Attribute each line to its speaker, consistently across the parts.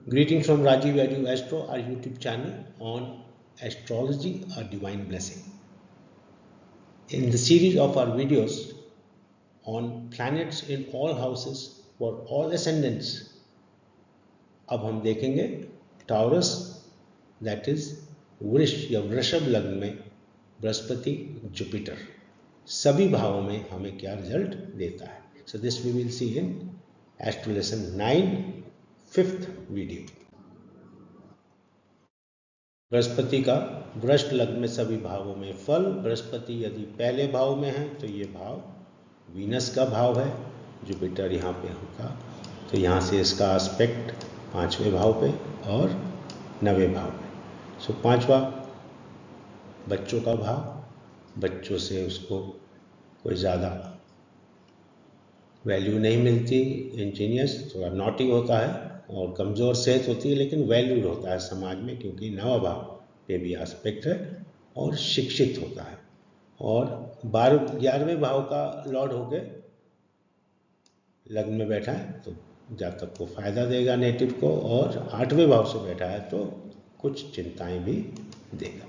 Speaker 1: Greetings from Rajiv Edu Astro, our YouTube channel on astrology, a divine blessing. In the series of our videos on planets in all houses for all ascendants, अब हम देखेंगे taurus that is वृष या वृषभ लग्न में Brihaspati Jupiter सभी भावों में हमें क्या रिजल्ट देता है. So this we will see in astro lesson 9 5th video. बृहस्पति का वृष लग्न में सभी भावों में फल. बृहस्पति यदि पहले भाव में है तो ये भाव वीनस का भाव है. जुपिटर यहाँ पे होगा तो यहाँ से इसका एस्पेक्ट 5वें भाव पे और 9वें भाव पे. सो 5वां बच्चों का भाव. बच्चों से उसको कोई ज़्यादा वैल्यू नहीं मिलती. इंजीनियर्स थोड़ा नॉटी होता है और कमज़ोर सेहत होती है लेकिन वैल्यूड होता है समाज में क्योंकि 9वां भाव पे भी एस्पेक्ट है और शिक्षित होता है. और 11वें भाव का लॉर्ड होके लग्न में बैठा है तो जातक को फायदा देगा नेटिव को, और 8वें भाव से बैठा है तो कुछ चिंताएं भी देगा.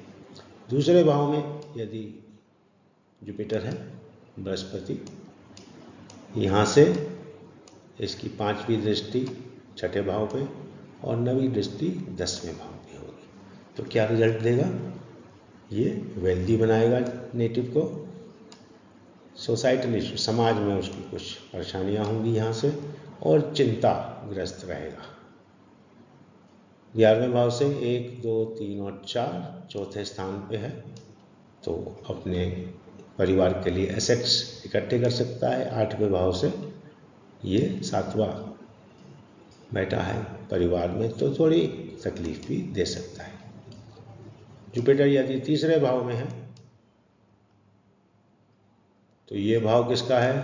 Speaker 1: दूसरे भाव में यदि जुपिटर है बृहस्पति, यहाँ से इसकी 5वीं दृष्टि 6ठे भाव पे और 9वीं दृष्टि 10वें भाव पे होगी. तो क्या रिजल्ट देगा? ये वेल्दी बनाएगा नेटिव को. सोसाइटल इशू समाज में उसकी कुछ परेशानियां होंगी यहाँ से और चिंताग्रस्त रहेगा. 11वें भाव से 1 2 3 और 4 चौथे स्थान पे है तो अपने परिवार के लिए एसेट्स इकट्ठे कर सकता है. 8वें भाव से ये 7वां बैठा है परिवार में तो थोड़ी तकलीफ भी दे सकता है. जुपिटर यदि तीसरे भाव में है तो ये भाव किसका है?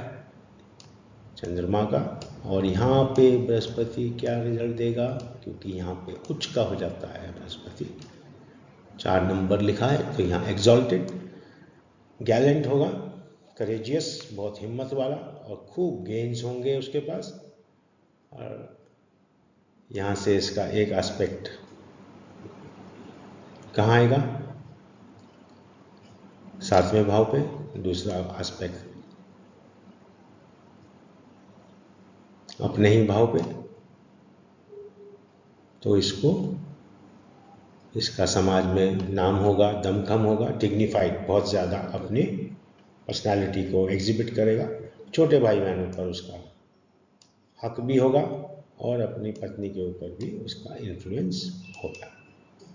Speaker 1: चंद्रमा का. और यहाँ पे बृहस्पति क्या रिजल्ट देगा? क्योंकि यहाँ पे उच्च का हो जाता है बृहस्पति, 4 नंबर लिखा है तो यहाँ एक्सॉल्टेड गैलेंट होगा, करेजियस बहुत हिम्मत वाला और खूब गेन्स होंगे उसके पास. और यहाँ से इसका एक एस्पेक्ट कहाँ आएगा? 7वें भाव पे. दूसरा एस्पेक्ट अपने ही भाव पे तो इसका समाज में नाम होगा, दमखम होगा, डिग्निफाइड, बहुत ज़्यादा अपनी पर्सनालिटी को एग्जिबिट करेगा. छोटे भाई बहनों पर उसका हक भी होगा और अपनी पत्नी के ऊपर भी उसका इन्फ्लुएंस होगा.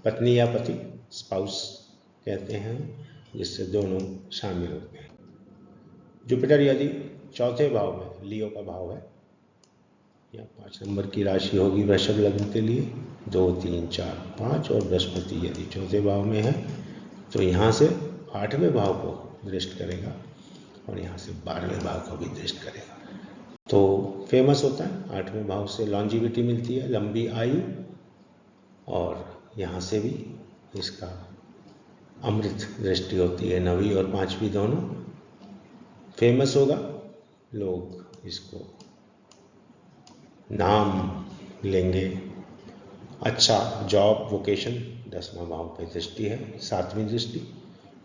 Speaker 1: पत्नी या पति, स्पाउस कहते हैं, जिससे दोनों शामिल होते हैं. जुपिटर यदि चौथे भाव में, लियो का भाव है, या 5 नंबर की राशि होगी वृषभ लग्न के लिए 2 3 4 5, और बृहस्पति यदि चौथे भाव में है तो यहाँ से 8वें भाव को दृष्ट करेगा और यहाँ से 12वें भाव को भी दृष्ट करेगा. तो फेमस होता है 8वें भाव से लॉन्जिविटी मिलती है, लंबी आयु, और यहाँ से भी इसका अमृत दृष्टि होती है. 9वीं और 5वीं दोनों फेमस होगा. लोग इसको नाम लेंगे. अच्छा जॉब वोकेशन 10वां भाव पे दृष्टि है. 7वीं दृष्टि.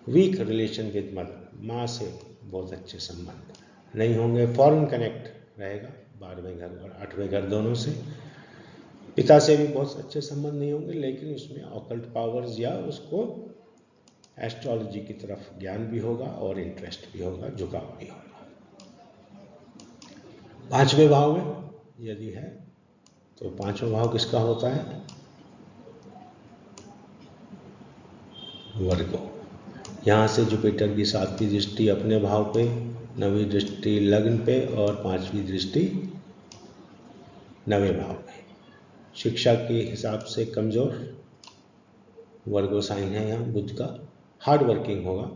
Speaker 1: वीक रिलेशन विद मदर, माँ से बहुत अच्छे संबंध नहीं होंगे. फॉरेन कनेक्ट रहेगा 12वें घर और 8वें घर दोनों से. पिता से भी बहुत अच्छे संबंध नहीं होंगे लेकिन उसमें ऑकल्ट पावर्स या उसको एस्ट्रोलॉजी की तरफ ज्ञान भी होगा और इंटरेस्ट भी होगा, झुकाव भी होगा. 5वें भाव में यदि है तो 5वां भाव किसका होता है? वर्गो. यहाँ से जुपिटर की 7वीं दृष्टि अपने भाव पे, 9वीं दृष्टि लग्न पे और 5वीं दृष्टि 9वें भाव पे. शिक्षा के हिसाब से कमज़ोर वर्गो साइन है यहाँ बुध का. हार्ड वर्किंग होगा,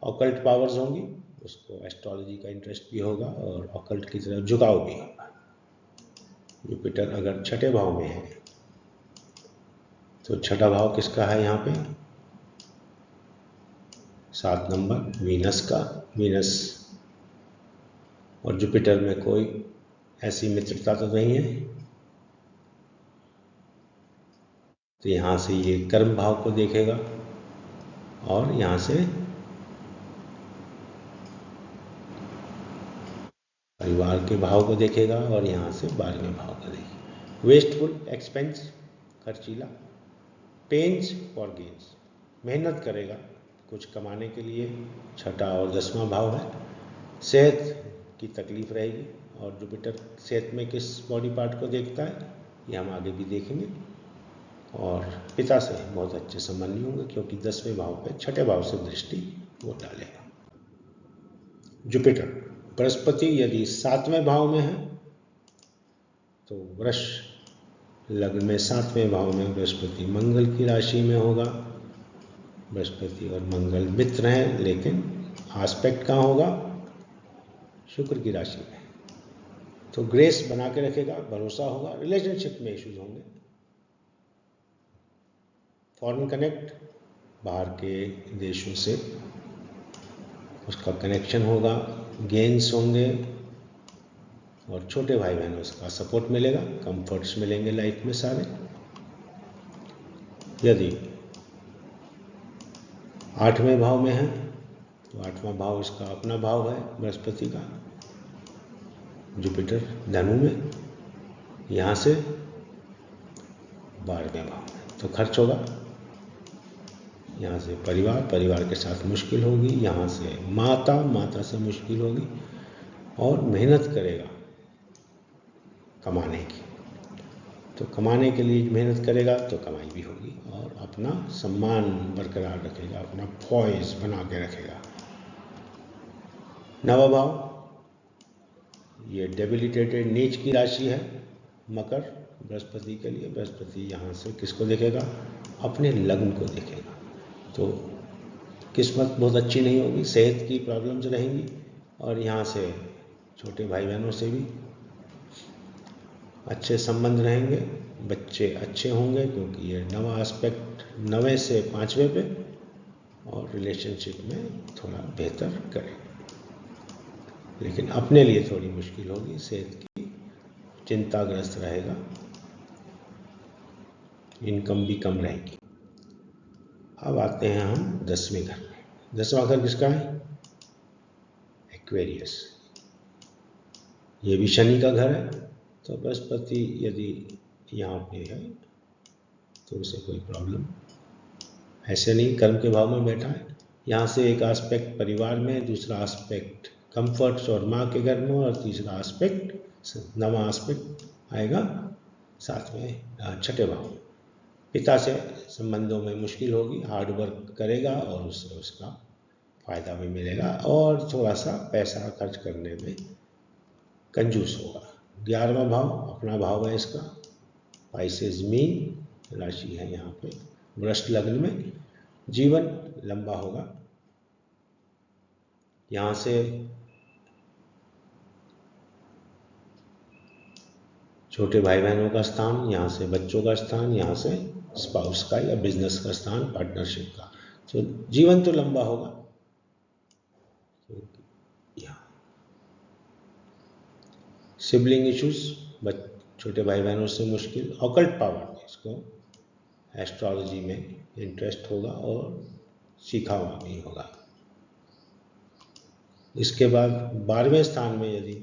Speaker 1: ऑकल्ट पावर्स होंगी, उसको एस्ट्रोलॉजी का इंटरेस्ट भी होगा और ऑकल्ट की तरफ झुकाव भी होगा. जुपिटर अगर 6ठे भाव में है तो 6ठा भाव किसका है? यहाँ पे 7 नंबर वीनस का. वीनस और जुपिटर में कोई ऐसी मित्रता तो नहीं है तो यहाँ से ये कर्म भाव को देखेगा और यहाँ से परिवार के भाव को देखेगा और यहाँ से 12वें भाव को देखेगा। वेस्टफुल, एक्सपेंस, खर्चीला। पेंस फॉर गेन्स, मेहनत करेगा कुछ कमाने के लिए, 6ठा और 10वां भाव है। सेहत की तकलीफ रहेगी, और जुपिटर सेहत में किस बॉडी पार्ट को देखता है ये हम आगे भी देखेंगे। और पिता से बहुत अच्छे संबंध नहीं होंगे, क्योंकि 10वें भाव पे 6ठे भाव से दृष्टि वो डालेगा। जुपिटर, बृहस्पति यदि 7वें भाव में है तो वृष लग्न में 7वें भाव में बृहस्पति मंगल की राशि में होगा। बृहस्पति और मंगल मित्र हैं, लेकिन आस्पेक्ट कहाँ होगा? शुक्र की राशि में। तो ग्रेस बना के रखेगा, भरोसा होगा, रिलेशनशिप में इश्यूज होंगे। फॉरेन कनेक्ट, बाहर के देशों से उसका कनेक्शन होगा, गेन्स होंगे, और छोटे भाई बहनों का सपोर्ट मिलेगा, कंफर्ट्स मिलेंगे लाइफ में सारे। यदि 8वें भाव में है तो 8वां भाव इसका अपना भाव है बृहस्पति का, जुपिटर धनु में, यहाँ से 12वें भाव में तो खर्च होगा। यहाँ से परिवार के साथ मुश्किल होगी, यहाँ से माता से मुश्किल होगी, और मेहनत करेगा कमाने की, तो कमाने के लिए मेहनत करेगा तो कमाई भी होगी, और अपना सम्मान बरकरार रखेगा, अपना पॉइज बना के रखेगा। 9वां भाव ये डेबिलिटेटेड नीच की राशि है, मकर, बृहस्पति के लिए। बृहस्पति यहाँ से किसको देखेगा? अपने लग्न को देखेगा, तो किस्मत बहुत अच्छी नहीं होगी, सेहत की प्रॉब्लम्स रहेंगी, और यहाँ से छोटे भाई बहनों से भी अच्छे संबंध रहेंगे, बच्चे अच्छे होंगे, क्योंकि ये 9वां एस्पेक्ट 9वें से 5वें पे, और रिलेशनशिप में थोड़ा बेहतर करें, लेकिन अपने लिए थोड़ी मुश्किल होगी, सेहत की चिंताग्रस्त रहेगा, इनकम भी कम रहेगी। अब आते हैं हम 10वें घर में। 10वां घर किसका है? एक्वेरियस, ये भी शनि का घर है। तो बृहस्पति यदि यहाँ पे है तो उसे कोई प्रॉब्लम ऐसे नहीं, कर्म के भाव में बैठा है। यहाँ से एक आस्पेक्ट परिवार में, दूसरा आस्पेक्ट कंफर्ट्स और माँ के घर में, और तीसरा आस्पेक्ट 9वां आस्पेक्ट आएगा 6ठे भाव में। पिता से संबंधों में मुश्किल होगी, हार्ड वर्क करेगा और उससे उसका फायदा भी मिलेगा, और थोड़ा सा पैसा खर्च करने में कंजूस होगा। 11वां भाव अपना भाव है इसका, पाइसेस मीन राशि है यहाँ पे, वृष लग्न में। जीवन लंबा होगा, यहाँ से छोटे भाई बहनों का स्थान, यहाँ से बच्चों का स्थान, यहाँ से स्पाउस का या बिजनेस का स्थान, पार्टनरशिप का। तो जीवन तो लंबा होगा। सिबलिंग इश्यूज, छोटे भाई बहनों से मुश्किल। ऑकल्ट पावर, इसको एस्ट्रोलॉजी में इंटरेस्ट होगा और सीखा हुआ भी होगा। इसके बाद 12वें स्थान में यदि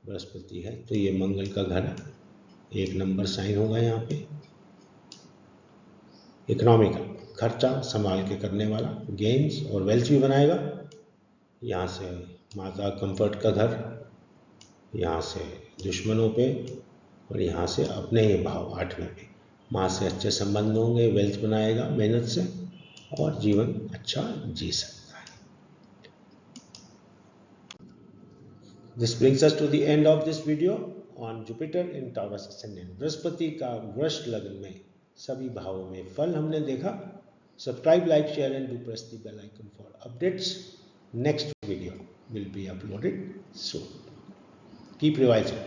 Speaker 1: बृहस्पति है तो ये मंगल का घर है, 1 नंबर साइन होगा यहाँ पे। इकोनॉमिकल, खर्चा संभाल के करने वाला, गेन्स और वेल्थ भी बनाएगा। यहाँ से माता कंफर्ट का घर, यहाँ से दुश्मनों पे, और यहाँ से अपने ही भाव 8वें पे। माँ से अच्छे संबंध होंगे, वेल्थ बनाएगा मेहनत से, और जीवन अच्छा जी सकता है। This brings us to the end of this video on Jupiter in Taurus Ascendant। Brihaspati का वृष लग्न में सभी भावों में फल हमने देखा। Subscribe, like, share and do press the bell icon for updates. Next video will be uploaded soon. Keep revising.